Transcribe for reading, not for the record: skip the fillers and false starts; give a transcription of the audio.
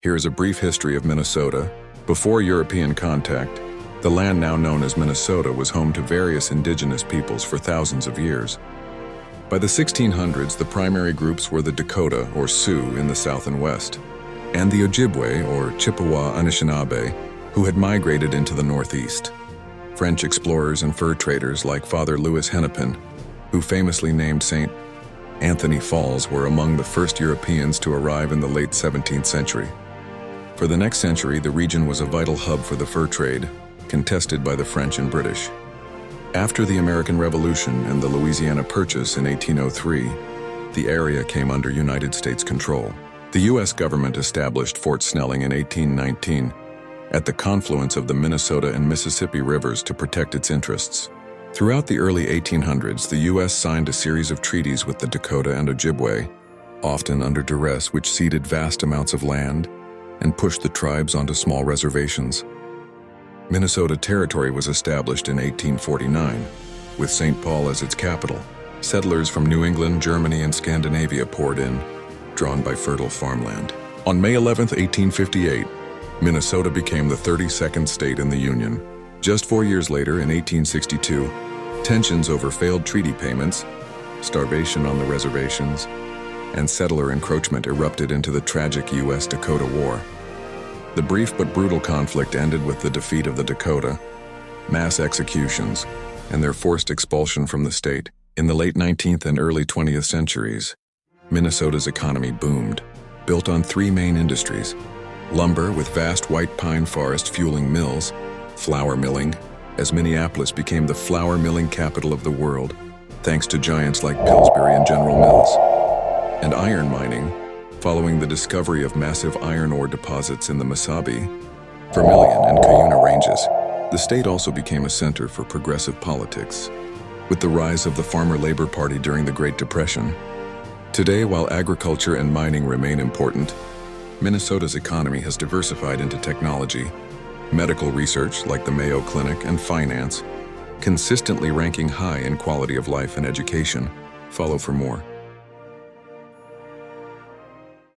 Here is a brief history of Minnesota. Before European contact, the land now known as Minnesota was home to various indigenous peoples for thousands of years. By the 1600s, the primary groups were the Dakota, or Sioux, in the south and west, and the Ojibwe, or Chippewa Anishinaabe, who had migrated into the northeast. French explorers and fur traders like Father Louis Hennepin, who famously named St. Anthony Falls, were among the first Europeans to arrive in the late 17th century. For the next century, the region was a vital hub for the fur trade, contested by the French and British. After the American Revolution and the Louisiana Purchase in 1803, the area came under United States control. The U.S. government established Fort Snelling in 1819 at the confluence of the Minnesota and Mississippi rivers to protect its interests. Throughout the early 1800s, the U.S. signed a series of treaties with the Dakota and Ojibwe, often under duress, which ceded vast amounts of land and pushed the tribes onto small reservations. Minnesota Territory was established in 1849, with St. Paul as its capital. Settlers from New England, Germany, and Scandinavia poured in, drawn by fertile farmland. On May 11, 1858, Minnesota became the 32nd state in the Union. Just 4 years later, in 1862, tensions over failed treaty payments, starvation on the reservations, and settler encroachment erupted into the tragic U.S.-Dakota War. The brief but brutal conflict ended with the defeat of the Dakota, mass executions, and their forced expulsion from the state. In the late 19th and early 20th centuries, Minnesota's economy boomed, built on three main industries: lumber with vast white pine forest fueling mills, flour milling, as Minneapolis became the flour milling capital of the world, thanks to giants like Pillsbury and General Mills, and iron mining, following the discovery of massive iron ore deposits in the Mesabi, Vermilion, and Cuyuna ranges. The state also became a center for progressive politics, with the rise of the Farmer Labor Party during the Great Depression. Today, while agriculture and mining remain important, Minnesota's economy has diversified into technology, medical research like the Mayo Clinic, and finance, consistently ranking high in quality of life and education. Follow for more.